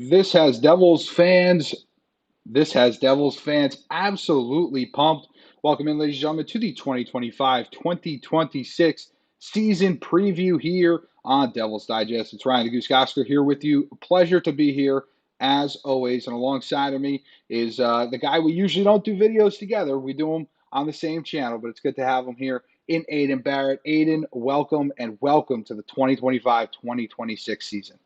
This has Devils fans. This has Devils fans absolutely pumped. Welcome in, ladies and gentlemen, to the 2025-2026 season preview here on Devils Digest. It's Ryan the Goose Gosker here with you. Pleasure to be here as always. And alongside of me is the guy we usually don't do videos together. We do them on the same channel, but it's good to have him here in Aiden Barrett. Aiden, welcome and welcome to the 2025-2026 season.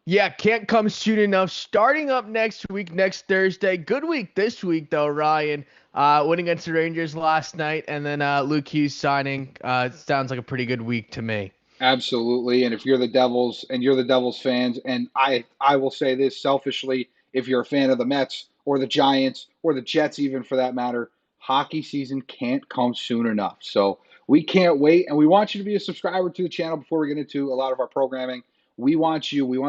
Yeah, can't come soon enough. Starting up next week, next Thursday. Good week this week, though, Ryan. Winning against the Rangers last night, and then Luke Hughes signing. Sounds like a pretty good week to me. Absolutely. And if you're the Devils and you're the Devils fans, and I will say this selfishly, if you're a fan of the Mets or the Giants or the Jets, even for that matter, hockey season can't come soon enough. So we can't wait. And we want you to be a subscriber to the channel before we get into a lot of our programming. We want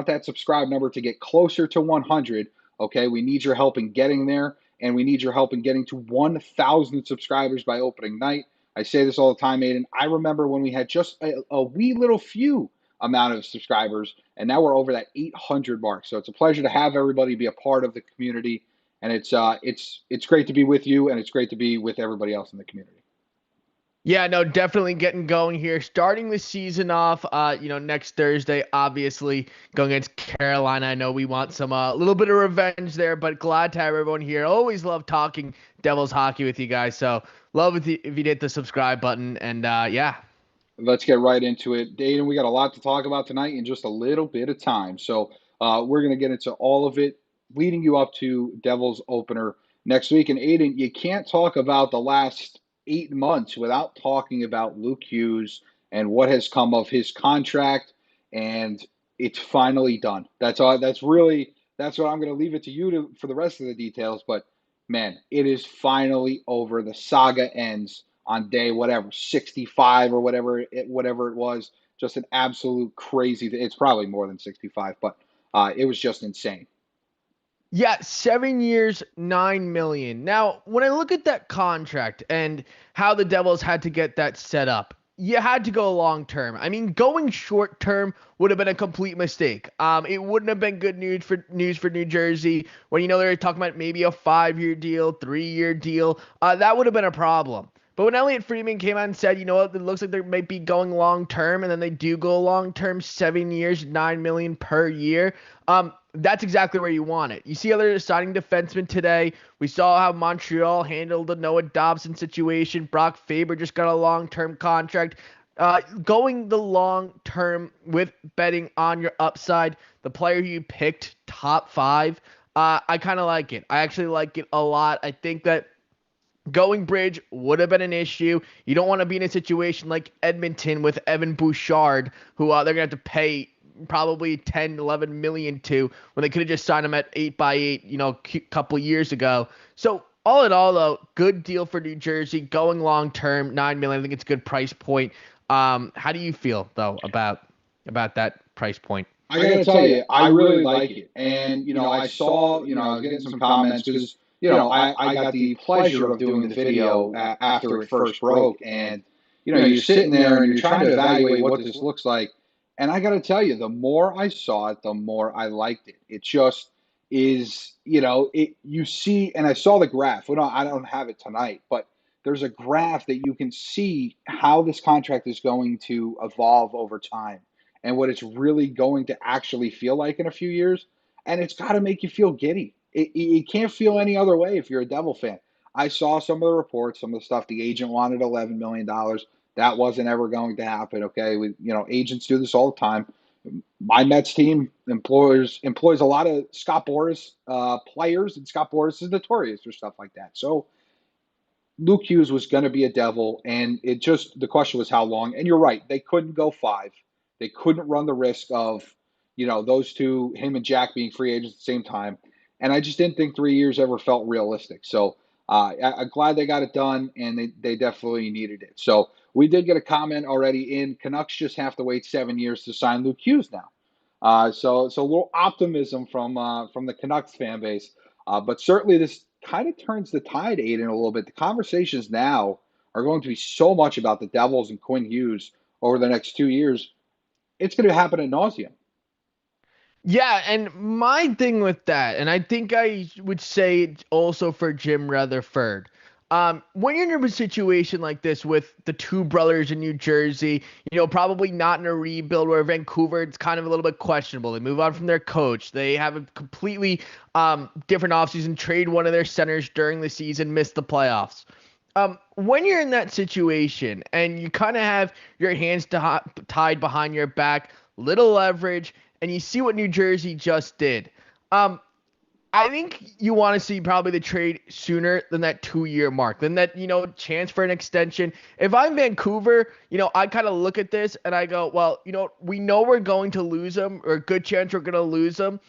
that subscribe number to get closer to 100. Okay. We need your help in getting there. And we need your help in getting to 1,000 subscribers by opening night. I say this all the time, Aiden. I remember when we had just a wee little few amount of subscribers, and now we're over that 800 mark. So it's a pleasure to have everybody be a part of the community, and it's great to be with you, and it's great to be with everybody else in the community. Yeah, no, definitely getting going here. Starting the season off, next Thursday, obviously going against Carolina. I know we want some little bit of revenge there, but glad to have everyone here. Always love talking Devils hockey with you guys. So love if you hit the subscribe button. And yeah. Let's get right into it. Aiden, we got a lot to talk about tonight in just a little bit of time. So we're going to get into all of it, leading you up to Devils opener next week. And Aiden, you can't talk about the last 8 months without talking about Luke Hughes and what has come of his contract. And it's finally done. That's all. That's what I'm going to leave it to you for the rest of the details. But man, it is finally over. The saga ends on day whatever 65 or whatever it was. Just an absolute crazy. It's probably more than 65, but it was just insane. Yeah, 7 years, 9 million. Now, when I look at that contract and how the Devils had to get that set up, you had to go long term. I mean, going short term would have been a complete mistake. It wouldn't have been good news for New Jersey when they were talking about maybe a 5-year deal, 3-year deal. That would have been a problem. But when Elliot Friedman came out and said, you know what, it looks like they might be going long term, and then they do go long term, 7 years, 9 million per year. That's exactly where you want it. You see other signing defensemen today. We saw how Montreal handled the Noah Dobson situation. Brock Faber just got a long-term contract. Going the long term with betting on your upside, the player you picked, top 5, I kind of like it. I actually like it a lot. I think that going bridge would have been an issue. You don't want to be in a situation like Edmonton with Evan Bouchard, who they're going to have to pay probably 10, 11 million to when they could have just signed him at 8x8, a couple years ago. So all in all, though, good deal for New Jersey, going long term, 9 million. I think it's a good price point. How do you feel though about that price point? I got to tell you, I really like it. And, I saw, I was getting some comments because, I got the pleasure of doing the video after it first broke. And, you're sitting there and you're trying to evaluate what this looks like. And I got to tell you, the more I saw it, the more I liked it. It just is, you see, and I saw the graph. Well, no, I don't have it tonight, but there's a graph that you can see how this contract is going to evolve over time and what it's really going to actually feel like in a few years. And it's got to make you feel giddy. It can't feel any other way if you're a Devil fan. I saw some of the reports, some of the stuff. The agent wanted $11 million. That wasn't ever going to happen. Okay, agents do this all the time. My Mets team employs a lot of Scott Boras players, and Scott Boras is notorious for stuff like that. So Luke Hughes was going to be a Devil, and the question was how long. And you're right, they couldn't go 5. They couldn't run the risk of, those two, him and Jack being free agents at the same time. And I just didn't think 3 years ever felt realistic. So I'm glad they got it done, and they definitely needed it. So we did get a comment already in. Canucks just have to wait 7 years to sign Luke Hughes now. So a little optimism from the Canucks fan base. But certainly this kind of turns the tide, Aiden, a little bit. The conversations now are going to be so much about the Devils and Quinn Hughes over the next 2 years. It's going to happen ad nauseum. Yeah, and my thing with that, and I think I would say it also for Jim Rutherford. When you're in a situation like this with the two brothers in New Jersey, probably not in a rebuild where Vancouver, it's kind of a little bit questionable. They move on from their coach. They have a completely different offseason, trade one of their centers during the season, miss the playoffs. When you're in that situation and you kind of have your hands tied behind your back, little leverage, and you see what New Jersey just did. Um, I think you want to see probably the trade sooner than that 2 year mark, than that, chance for an extension. If I'm Vancouver, I kind of look at this and I go, well, we know we're going to lose them, or a good chance we're going to lose them.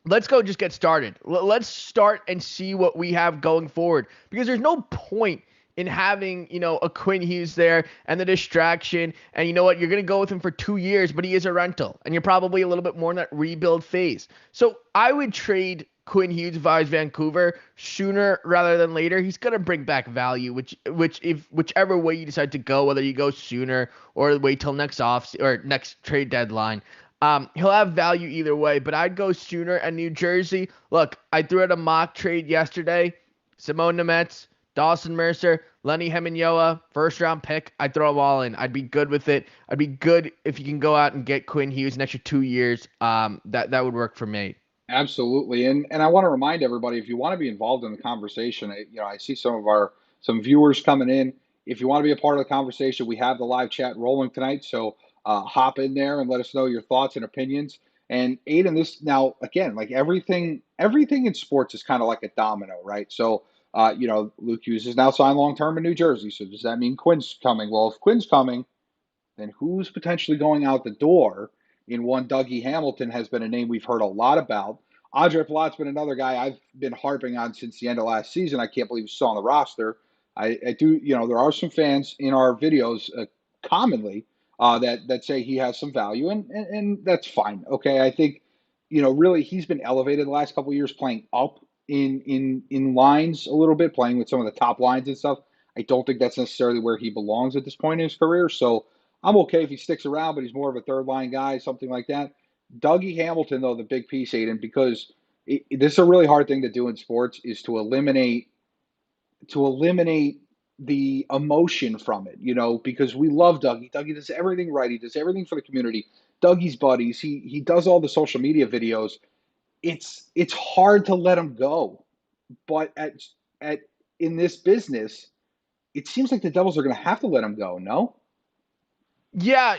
Let's go just get started. Let's start and see what we have going forward, because there's no point in having, a Quinn Hughes there and the distraction. And you know what? You're going to go with him for 2 years, but he is a rental and you're probably a little bit more in that rebuild phase. So I would trade Quinn Hughes via Vancouver sooner rather than later. He's going to bring back value, whichever way you decide to go, whether you go sooner or wait till next next trade deadline. He'll have value either way, but I'd go sooner. And New Jersey, look, I threw out a mock trade yesterday. Simone Nemec, Dawson Mercer, Lenny Hemenyoa, first round pick. I'd throw them all in. I'd be good with it. I'd be good if you can go out and get Quinn Hughes an extra 2 years. That would work for me. Absolutely, and I want to remind everybody, if you want to be involved in the conversation, I see some viewers coming in. If you want to be a part of the conversation, we have the live chat rolling tonight, so hop in there and let us know your thoughts and opinions. And Aiden, this now again, like everything in sports is kind of like a domino, right? So Luke Hughes is now signed long term in New Jersey. So does that mean Quinn's coming? Well, if Quinn's coming, then who's potentially going out the door? In one, Dougie Hamilton has been a name we've heard a lot about. Andre Palat's been another guy I've been harping on since the end of last season. I can't believe he's still on the roster. I do, there are some fans in our videos commonly that say he has some value, and that's fine. Okay, I think, really he's been elevated the last couple of years, playing up in lines a little bit, playing with some of the top lines and stuff. I don't think that's necessarily where he belongs at this point in his career. So I'm okay if he sticks around, but he's more of a third line guy, something like that. Dougie Hamilton, though, the big piece, Aiden, because this is a really hard thing to do in sports, is to eliminate the emotion from it, because we love Dougie. Dougie does everything right. He does everything for the community. Dougie's buddies. He does all the social media videos. It's hard to let him go, but at in this business, it seems like the Devils are going to have to let him go. No. Yeah,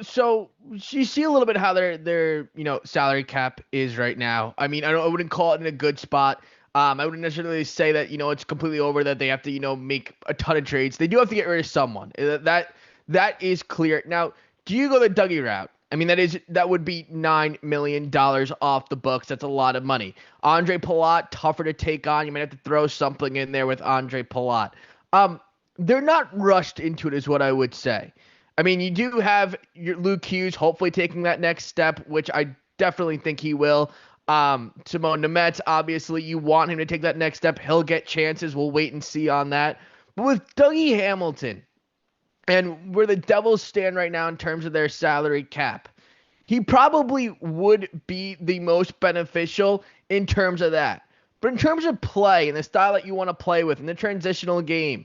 so you see a little bit how their salary cap is right now. I mean, I wouldn't call it in a good spot. I wouldn't necessarily say that it's completely over, that they have to make a ton of trades. They do have to get rid of someone. That is clear. Now, do you go the Dougie route? I mean, that would be $9 million off the books. That's a lot of money. Andre Palat, tougher to take on. You might have to throw something in there with Andre Palat. They're not rushed into it, is what I would say. I mean, you do have your Luke Hughes hopefully taking that next step, which I definitely think he will. Simone Nemec, obviously, you want him to take that next step. He'll get chances. We'll wait and see on that. But with Dougie Hamilton and where the Devils stand right now in terms of their salary cap, he probably would be the most beneficial in terms of that. But in terms of play and the style that you want to play with in the transitional game,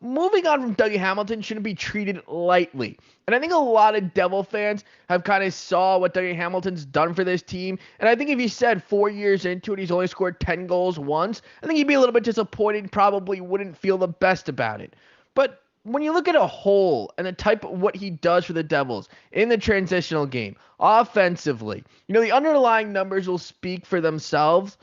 moving on from Dougie Hamilton shouldn't be treated lightly. And I think a lot of Devil fans have kind of saw what Dougie Hamilton's done for this team. And I think if he said 4 years into it, he's only scored 10 goals once, I think he'd be a little bit disappointed, probably wouldn't feel the best about it. But when you look at a whole and the type of what he does for the Devils in the transitional game, offensively, the underlying numbers will speak for themselves.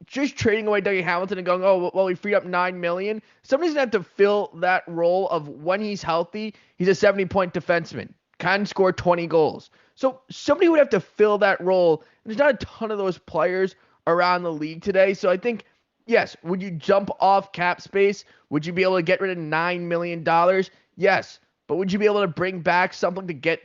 Just trading away Dougie Hamilton and going, oh, well, we freed up $9 million. Somebody's going to have to fill that role of when he's healthy, he's a 70-point defenseman, can score 20 goals. So somebody would have to fill that role. There's not a ton of those players around the league today. So I think, yes, would you jump off cap space? Would you be able to get rid of $9 million? Yes. But would you be able to bring back something to get,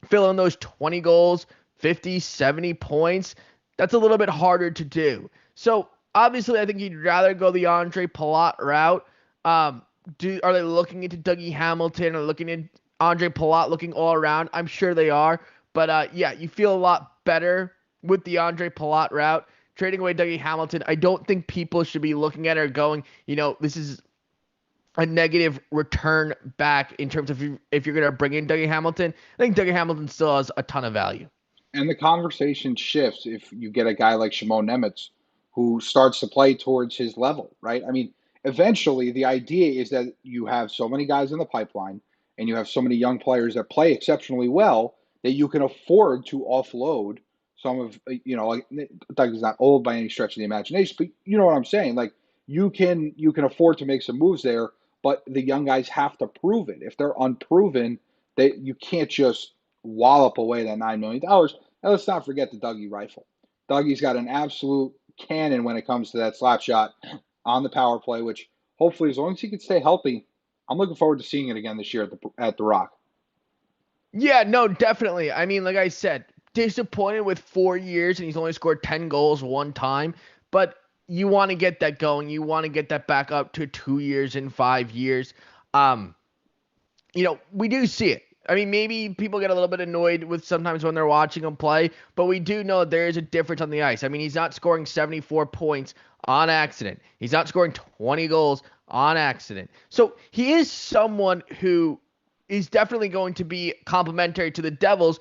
fill in those 20 goals, 50, 70 points? That's a little bit harder to do. So obviously, I think you'd rather go the Andre Palat route. Are they looking into Dougie Hamilton or looking at Andre Palat looking all around? I'm sure they are. But yeah, you feel a lot better with the Andre Palat route. Trading away Dougie Hamilton, I don't think people should be looking at it or going, this is a negative return back in terms of if you're going to bring in Dougie Hamilton. I think Dougie Hamilton still has a ton of value. And the conversation shifts if you get a guy like Shimon Nemec who starts to play towards his level, right? I mean, eventually the idea is that you have so many guys in the pipeline and you have so many young players that play exceptionally well that you can afford to offload some of, like Doug's not old by any stretch of the imagination, but you know what I'm saying? Like you can afford to make some moves there, but the young guys have to prove it. If they're unproven, you can't just wallop away that $9 million. And let's not forget the Dougie rifle. Dougie's got an absolute cannon when it comes to that slap shot on the power play, which hopefully, as long as he can stay healthy, I'm looking forward to seeing it again this year at the Rock. Yeah, no, definitely. I mean, like I said, disappointed with 4 years and he's only scored 10 goals one time, but you want to get that going. You want to get that back up to 2 years and 5 years. We do see it. I mean, maybe people get a little bit annoyed with sometimes when they're watching him play, but we do know there is a difference on the ice. I mean, he's not scoring 74 points on accident. He's not scoring 20 goals on accident. So he is someone who is definitely going to be complementary to the Devils,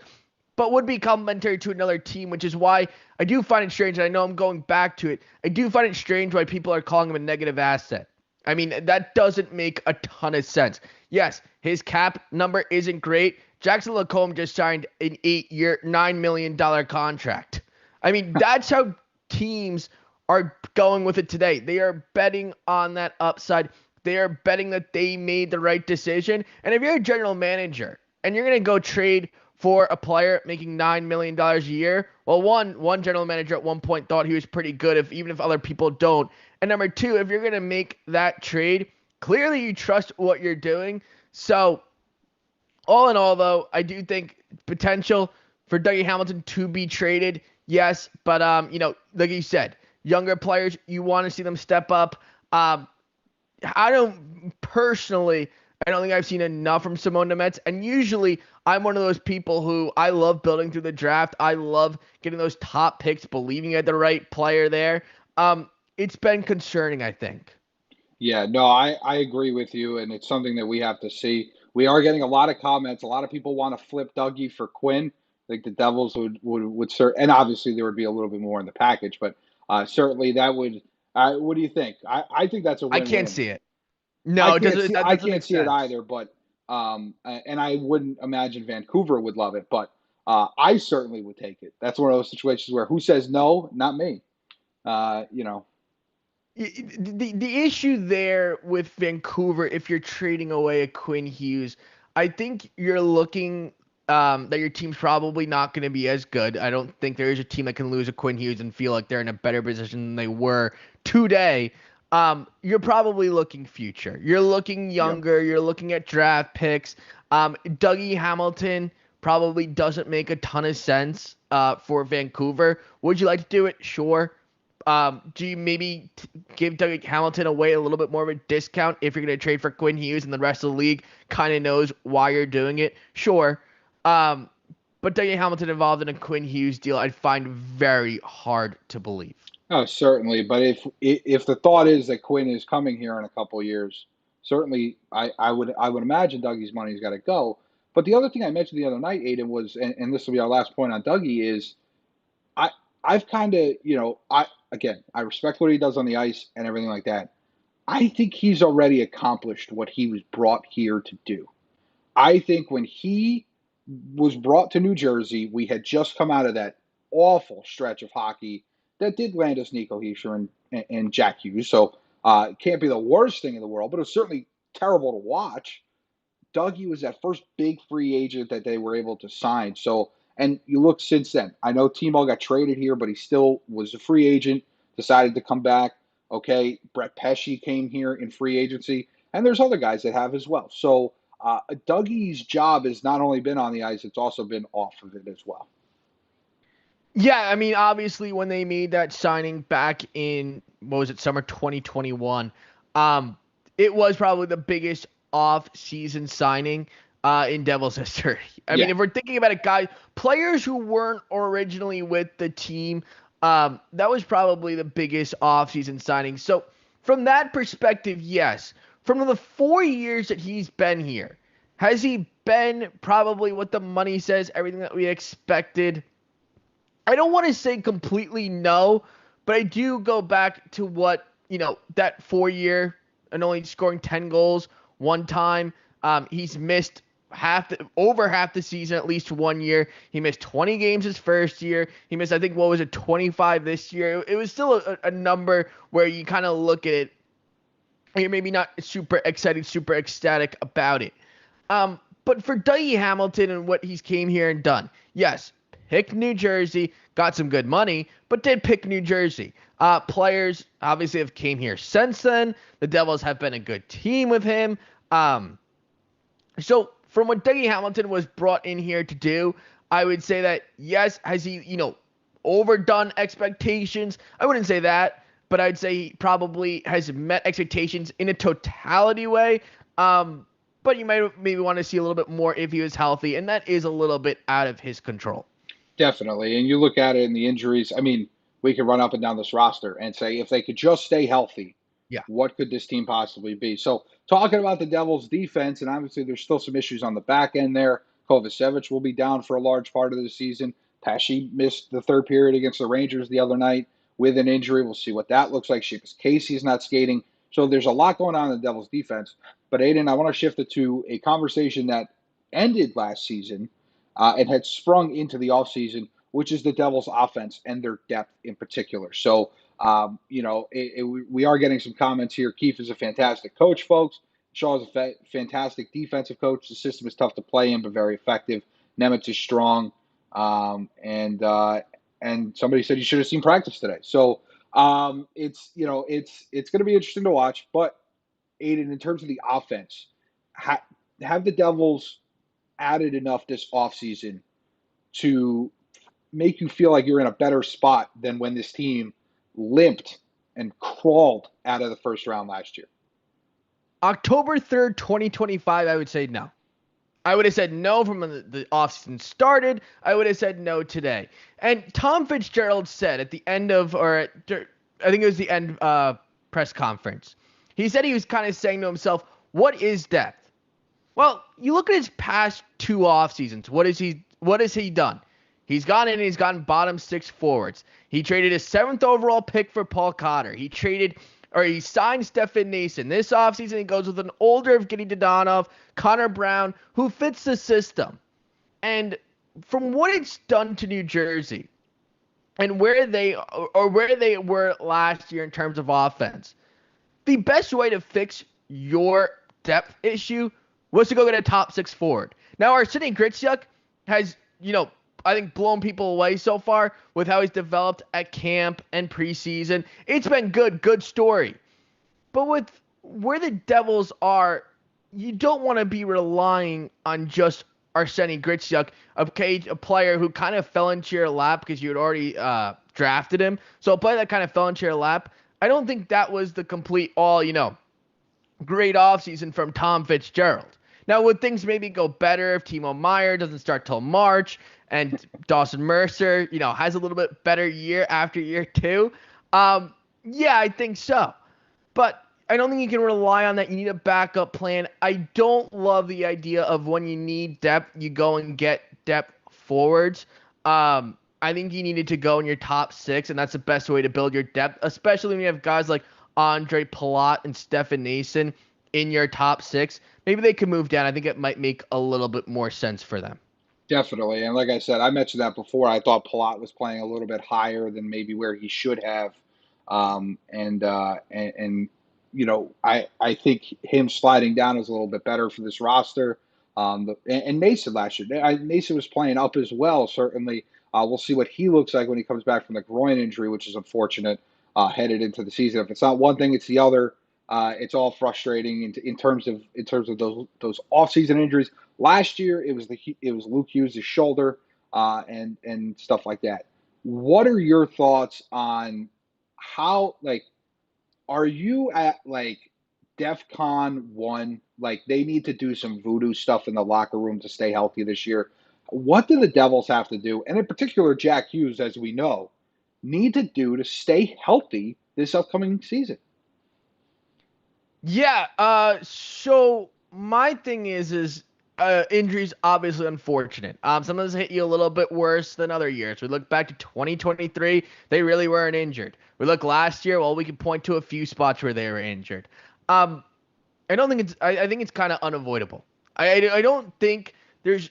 but would be complementary to another team, which is why I do find it strange, and I know I'm going back to it, I do find it strange why people are calling him a negative asset. I mean, that doesn't make a ton of sense. Yes, his cap number isn't great. Jackson Lacombe just signed an 8-year, $9 million contract. I mean, that's how teams are going with it today. They are betting on that upside. They are betting that they made the right decision. And if you're a general manager and you're going to go trade for a player making $9 million a year, well, one general manager at one point thought he was pretty good, even if other people don't. And number two, if you're going to make that trade, clearly you trust what you're doing. So all in all, though, I do think potential for Dougie Hamilton to be traded, yes. But, like you said, younger players, you want to see them step up. I don't think I've seen enough from Shimon Nemec. And usually I'm one of those people who I love building through the draft. I love getting those top picks, believing at the right player there. It's been concerning, I think. Yeah, no, I agree with you, and it's something that we have to see. We are getting a lot of comments. A lot of people want to flip Dougie for Quinn. I think the Devils would and obviously there would be a little bit more in the package, but certainly that would. What do you think? I think that's a I win-win. can't see it. No, it doesn't. I can't see it either. But and I wouldn't imagine Vancouver would love it, but I certainly would take it. That's one of those situations where who says no? Not me. You know. The issue there with Vancouver, if you're trading away a Quinn Hughes, I think you're looking that your team's probably not going to be as good. I don't think there is a team that can lose a Quinn Hughes and feel like they're in a better position than they were today. You're probably looking future. You're looking younger. Yep. You're looking at draft picks. Dougie Hamilton probably doesn't make a ton of sense for Vancouver. Would you like to do it? Sure. Do you maybe give Dougie Hamilton away a little bit more of a discount if you're going to trade for Quinn Hughes and the rest of the league kind of knows why you're doing it? Sure. But Dougie Hamilton involved in a Quinn Hughes deal, I'd find very hard to believe. Oh, certainly. But if the thought is that Quinn is coming here in a couple of years, certainly I would imagine Dougie's money's got to go. But the other thing I mentioned the other night, Aiden, was, and this will be our last point on Dougie, is I've kind of, I respect what he does on the ice and everything like that. I think he's already accomplished what he was brought here to do. I think when he was brought to New Jersey, we had just come out of that awful stretch of hockey that did land us Nico Hischier and Jack Hughes. So it can't be the worst thing in the world, but it was certainly terrible to watch. Dougie was that first big free agent that they were able to sign. So, and you look since then. I know Timo got traded here, but he still was a free agent, decided to come back. Okay, Brett Pesce came here in free agency, and there's other guys that have as well. So Dougie's job has not only been on the ice, it's also been off of it as well. Yeah, I mean, obviously when they made that signing back in, summer 2021, it was probably the biggest off-season signing in Devils history. I mean, Yeah, if we're thinking about it, players who weren't originally with the team, that was probably the biggest offseason signing. So from that perspective, yes. From the 4 years that he's been here, has he been probably what the money says, everything that we expected? I don't want to say completely no, but I do go back to what, that 4 year and only scoring 10 goals one time. He's missed over half the season at least 1 year. He missed 20 games his first year. He missed, I think, what was it, 25 this year. It was still a number where you kind of look at it and you're maybe not super excited, super ecstatic about it. But for Dougie Hamilton and what he's came here and done, yes, picked New Jersey, got some good money, but did pick New Jersey. Players obviously have came here since then. The Devils have been a good team with him. So from what Dougie Hamilton was brought in here to do, I would say that yes, has he, overdone expectations? I wouldn't say that, but I'd say he probably has met expectations in a totality way. But you might maybe want to see a little bit more if he was healthy, and that is a little bit out of his control. definitely. And you look at it in the injuries. I mean, we could run up and down this roster and say if they could just stay healthy, Yeah. what could this team possibly be? So talking about the Devils' defense, and obviously there's still some issues on the back end there. Kovacevic will be down for a large part of the season. Pesce missed the third period against the Rangers the other night with an injury. We'll see what that looks like. Seamus Casey's not skating. So there's a lot going on in the Devils' defense. But Aiden, I want to shift it to a conversation that ended last season and had sprung into the offseason, which is the Devils' offense and their depth in particular. So we are getting some comments here. Keefe is a fantastic coach, folks. Shaw is a fantastic defensive coach. The system is tough to play in, but very effective. Nemec is strong, and somebody said you should have seen practice today. So it's going to be interesting to watch. But Aiden, in terms of the offense, have the Devils added enough this offseason to make you feel like you're in a better spot than when this team limped and crawled out of the first round last year? October 3rd, 2025, I would say no. I would have said no from when the offseason started. I would have said no today. And Tom Fitzgerald said at the end of, I think it was the end press conference, he said he was kind of saying to himself, what is depth? Well, you look at his past two off seasons. What has he done? He's gone in and he's gotten bottom six forwards. He traded his 7th overall pick for Paul Cotter. He signed Stefan Noesen. This offseason, he goes with an older Evgeny Dodonov, Connor Brown, who fits the system. And from what it's done to New Jersey and where they were last year in terms of offense, the best way to fix your depth issue was to go get a top 6 forward. Now, Arsenij Griciuk has, I think blown people away so far with how he's developed at camp and preseason. It's been good story. But with where the Devils are, you don't want to be relying on just Arsenij Griciuk, a player who kind of fell into your lap because you had already drafted him. So a player that kind of fell into your lap, I don't think that was the complete great offseason from Tom Fitzgerald. Now, would things maybe go better if Timo Meier doesn't start till March and Dawson Mercer, has a little bit better year after year 2? Yeah, I think so. But I don't think you can rely on that. You need a backup plan. I don't love the idea of when you need depth, you go and get depth forwards. I think you needed to go in your top 6, and that's the best way to build your depth, especially when you have guys like Andre Palat and Stefan Noesen in your top 6. Maybe they could move down. I think it might make a little bit more sense for them. Definitely. And like I said, I mentioned that before. I thought Palat was playing a little bit higher than maybe where he should have. I think him sliding down is a little bit better for this roster. And Mason last year, Mason was playing up as well, certainly. We'll see what he looks like when he comes back from the groin injury, which is unfortunate headed into the season. If it's not one thing, it's the other. It's all frustrating in terms of those off-season injuries. Last year, it was Luke Hughes' shoulder and stuff like that. What are your thoughts on how are you at DEFCON 1. Like, they need to do some voodoo stuff in the locker room to stay healthy this year. What do the Devils have to do, and in particular Jack Hughes, as we know, need to do to stay healthy this upcoming season? Yeah, so my thing is injuries obviously unfortunate. Some of those hit you a little bit worse than other years. We look back to 2023, they really weren't injured. We look last year, well, we can point to a few spots where they were injured. I don't think I think it's kind of unavoidable. I don't think there's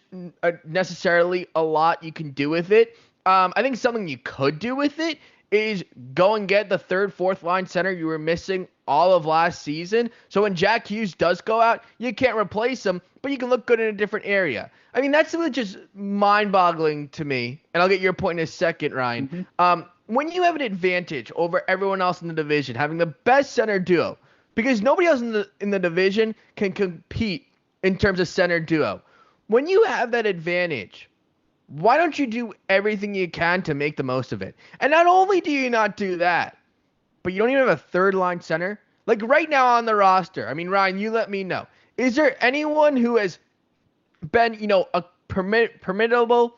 necessarily a lot you can do with it. I think something you could do with it is go and get the third, fourth line center you were missing all of last season. So when Jack Hughes does go out, you can't replace him, but you can look good in a different area. I mean, that's really just mind-boggling to me, and I'll get your point in a second, Ryan. Mm-hmm. When you have an advantage over everyone else in the division, having the best center duo, because nobody else in the division can compete in terms of center duo. When you have that advantage, why don't you do everything you can to make the most of it? And not only do you not do that, but you don't even have a third line center. Like right now on the roster, I mean, Ryan, you let me know. Is there anyone who has been, a permittable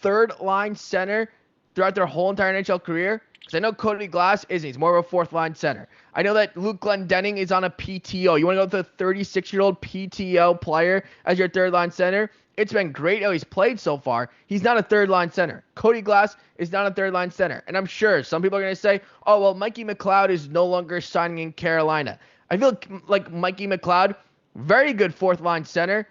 third line center throughout their whole entire NHL career? Because I know Cody Glass isn't. He's more of a fourth line center. I know that Luke Glendening is on a PTO. You want to go with a 36-year-old PTO player as your third line center? It's been great how he's played so far. He's not a third line center. Cody Glass is not a third line center. And I'm sure some people are going to say, oh, well, Mikey McLeod is no longer signing in Carolina. I feel like Mikey McLeod, very good fourth line center,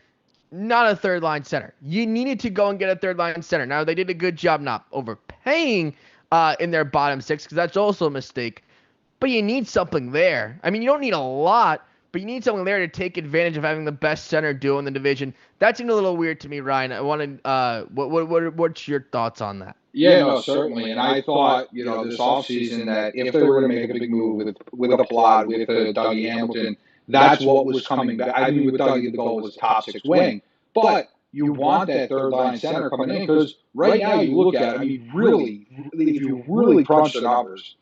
not a third line center. You needed to go and get a third line center. Now, they did a good job not overpaying in their bottom six, because that's also a mistake. But you need something there. I mean, you don't need a lot, but you need something there to take advantage of having the best center duo in the division. That seemed a little weird to me, Ryan. I wanted, what's your thoughts on that? Yeah, no, certainly. And I thought, this offseason that if they were going to make a big move with a plot, with Dougie Hamilton, that's what was coming back. I mean, with Dougie, the goal was top six wing. But you want that third line center coming in, because right now you look at it, I mean, really, if you really crunch the numbers,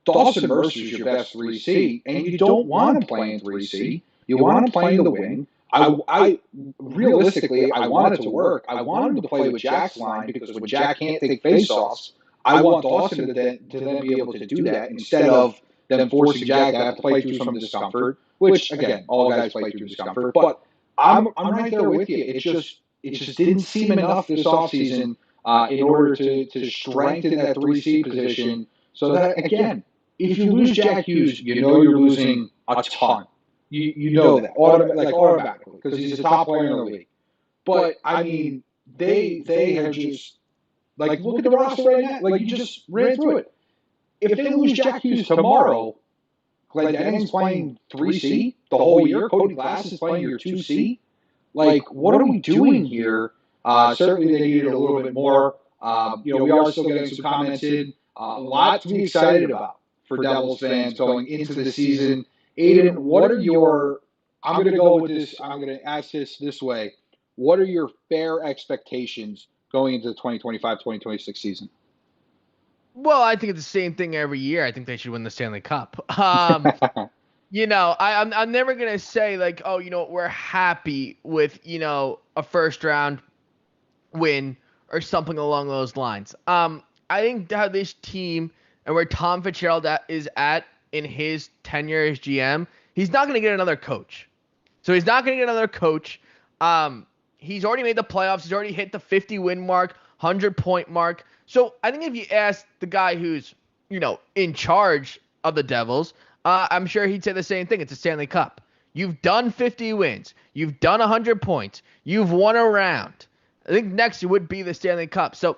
Dawson Mercer is your best 3C, and you don't want him playing 3C. You want him playing the wing. I realistically, I want it to work. I want him to play with Jack's line, because when Jack can't take faceoffs, I want Dawson to then be able to do that instead of them forcing Jack to have to play through some discomfort, which, again, all guys play through discomfort. But I'm right there with you. It just didn't seem enough this offseason in order to strengthen that 3C position, so that, again, if you lose Jack Hughes, you're losing a ton. You know that automatically, because he's the top player in the league. But I mean, they have just, like, look at the roster right now. Like, you just ran through it. If they lose Jack Hughes tomorrow, Glendening's playing 3C the whole year. Cody Glass is playing your 2C. Like, what are we doing here? Certainly, they needed a little bit more. We are still getting some comments in. A lot to be excited about for Devils fans going into the season. Aiden, what are your – I'm going to go with this – I'm going to ask this way. What are your fair expectations going into the 2025-2026 season? Well, I think it's the same thing every year. I think they should win the Stanley Cup. I'm never going to say, like, oh, we're happy with, a first-round win or something along those lines. I think how this team and where Tom Fitzgerald is at in his tenure as GM, he's not going to get another coach. So he's not going to get another coach. He's already made the playoffs. He's already hit the 50-win mark, 100-point mark. So I think if you ask the guy who's, in charge of the Devils, I'm sure he'd say the same thing. It's a Stanley Cup. You've done 50 wins. You've done 100 points. You've won a round. I think next would be the Stanley Cup. So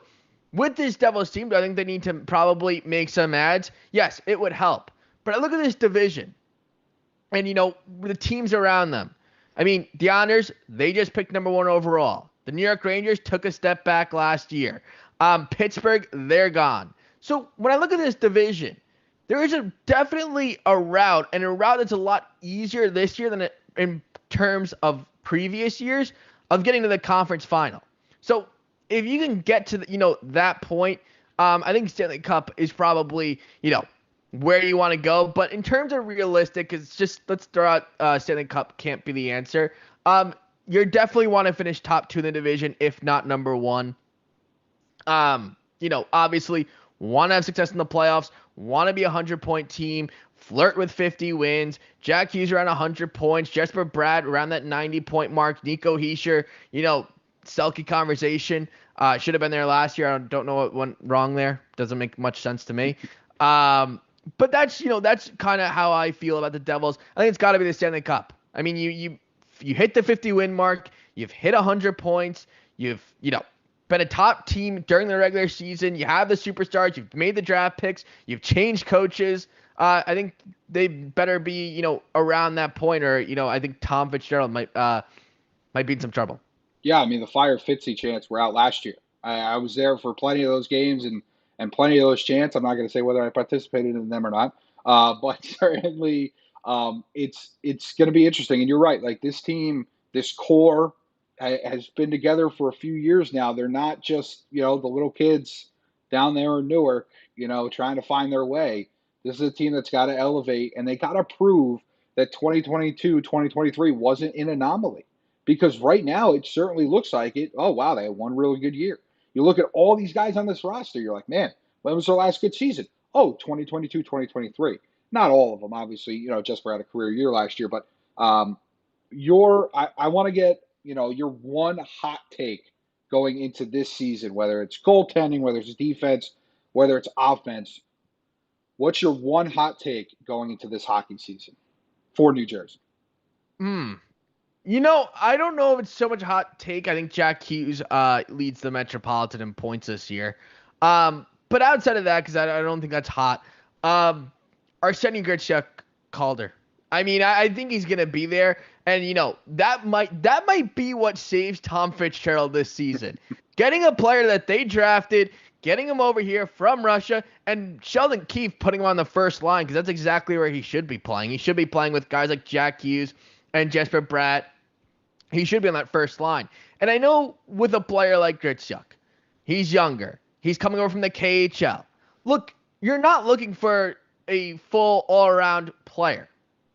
with this Devils team, do I think they need to probably make some adds? Yes, it would help. But I look at this division and, the teams around them. I mean, the Honors, they just picked number 1 overall. The New York Rangers took a step back last year. Pittsburgh, they're gone. So when I look at this division, there is definitely a route, and a route that's a lot easier this year than in terms of previous years of getting to the conference final. So if you can get to that point, I think Stanley Cup is probably, where you want to go. But in terms of realistic, it's just let's throw out Stanley Cup can't be the answer. Um, you definitely want to finish top two in the division, if not number one. Obviously want to have success in the playoffs, want to be a 100-point team, flirt with 50 wins. Jack Hughes around 100 points, Jesper Bratt around that 90-point mark, Nico Hischier, Selke conversation. Should have been there last year. I don't know what went wrong there. Doesn't make much sense to me. But that's kind of how I feel about the Devils. I think it's got to be the Stanley Cup. I mean, you hit the 50 win mark, you've hit 100 points, you've been a top team during the regular season. You have the superstars. You've made the draft picks. You've changed coaches. I think they better be, around that point, or I think Tom Fitzgerald might be in some trouble. Yeah, I mean the Fire Fitzy chants were out last year. I was there for plenty of those games and plenty of those chants. I'm not going to say whether I participated in them or not, but certainly it's going to be interesting. And you're right, like this team, this core has been together for a few years now. They're not just the little kids down there in Newark, trying to find their way. This is a team that's got to elevate, and they got to prove that 2022, 2023 wasn't an anomaly. Because right now it certainly looks like it. Oh, wow, they had one really good year. You look at all these guys on this roster, you're like, man, when was their last good season? Oh, 2022, 2023. Not all of them, obviously. Jesper had a career year last year, but I want to get, your one hot take going into this season, whether it's goaltending, whether it's defense, whether it's offense. What's your one hot take going into this hockey season for New Jersey? Hmm. I don't know if it's so much hot take. I think Jack Hughes leads the Metropolitan in points this year. But outside of that, because I don't think that's hot, Arsenio Grichuk Calder. I mean, I think he's gonna be there, and that might be what saves Tom Fitzgerald this season. Getting a player that they drafted, getting him over here from Russia, and Sheldon Keefe putting him on the first line, because that's exactly where he should be playing. He should be playing with guys like Jack Hughes and Jesper Bratt. He should be on that first line. And I know with a player like Grichuk, he's younger. He's coming over from the KHL. Look, you're not looking for a full all-around player.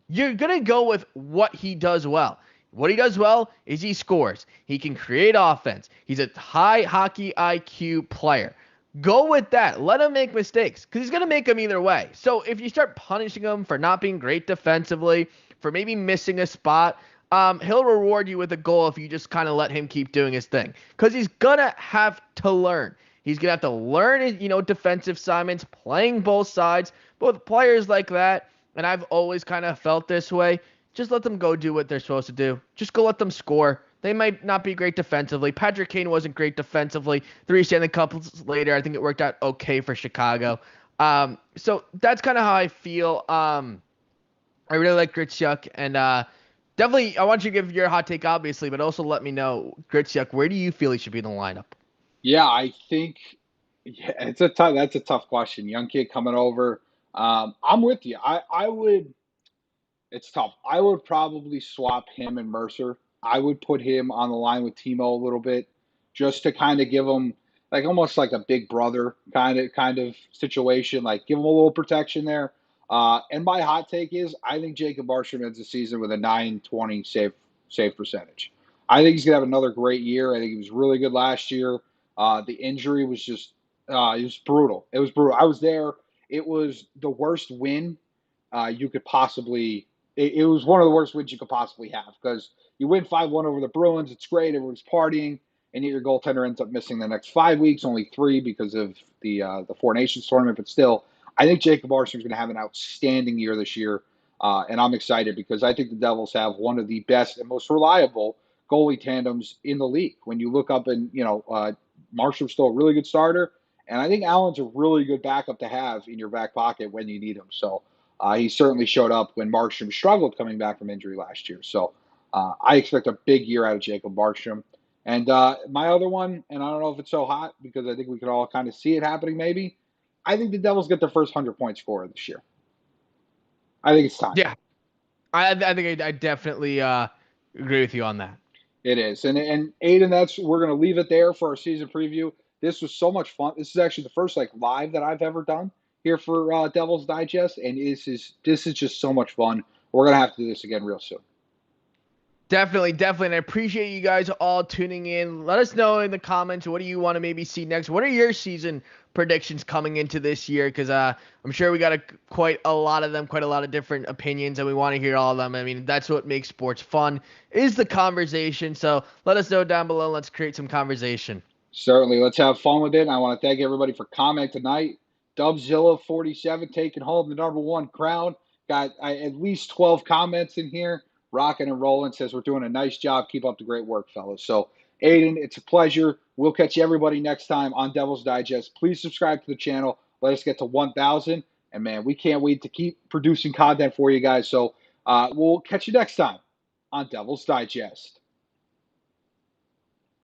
You're going to go with what he does well. What he does well is he scores. He can create offense. He's a high hockey IQ player. Go with that. Let him make mistakes, because he's going to make them either way. So if you start punishing him for not being great defensively, for maybe missing a spot, he'll reward you with a goal if you just kind of let him keep doing his thing. Because he's going to have to learn. He's going to have to learn his, defensive assignments, playing both sides. But with players like that, and I've always kind of felt this way, just let them go do what they're supposed to do. Just go let them score. They might not be great defensively. Patrick Kane wasn't great defensively. 3 Stanley Cups later, I think it worked out okay for Chicago. So that's kind of how I feel. I really like Grichuk, and definitely, I want you to give your hot take, obviously, but also let me know, Grichuk, where do you feel he should be in the lineup? Yeah, I think that's a tough question. Young kid coming over. I'm with you. I would. It's tough. I would probably swap him and Mercer. I would put him on the line with Timo a little bit, just to kind of give him like almost like a big brother kind of situation. Like give him a little protection there. And my hot take is I think Jacob Markstrom ends the season with a 920 save percentage. I think he's gonna have another great year. I think he was really good last year. The injury was just it was brutal. It was brutal. I was there. It was the worst win you could possibly. It was one of the worst wins you could possibly have, because you win 5-1 over the Bruins. It's great. Everyone's partying, and yet your goaltender ends up missing the next 5 weeks, only 3 because of the Four Nations tournament. But still, I think Jacob Markstrom is going to have an outstanding year this year, and I'm excited because I think the Devils have one of the best and most reliable goalie tandems in the league. When you look up and Markstrom's still a really good starter, and I think Allen's a really good backup to have in your back pocket when you need him. So. He certainly showed up when Markstrom struggled coming back from injury last year. So I expect a big year out of Jacob Markstrom. And my other one, and I don't know if it's so hot because I think we could all kind of see it happening maybe, I think the Devils get their first 100-point scorer this year. I think it's time. Yeah, I think I definitely agree with you on that. It is. And Aiden, we're going to leave it there for our season preview. This was so much fun. This is actually the first live that I've ever done here for Devil's Digest, and this is just so much fun. We're gonna have to do this again real soon. Definitely. And I appreciate you guys all tuning in. Let us know in the comments, what do you want to maybe see next? What are your season predictions coming into this year? Because I'm sure we got quite a lot of them, quite a lot of different opinions, and we want to hear all of them. I mean, that's what makes sports fun, is the conversation. So let us know down below. Let's create some conversation. Certainly. Let's have fun with it. And I want to thank everybody for commenting tonight. Dubzilla47 taking home the #1 crown. Got at least 12 comments in here. Rocking and rolling. Says we're doing a nice job. Keep up the great work, fellas. So, Aiden, it's a pleasure. We'll catch everybody next time on Devil's Digest. Please subscribe to the channel. Let us get to 1,000. And, man, we can't wait to keep producing content for you guys. So, we'll catch you next time on Devil's Digest.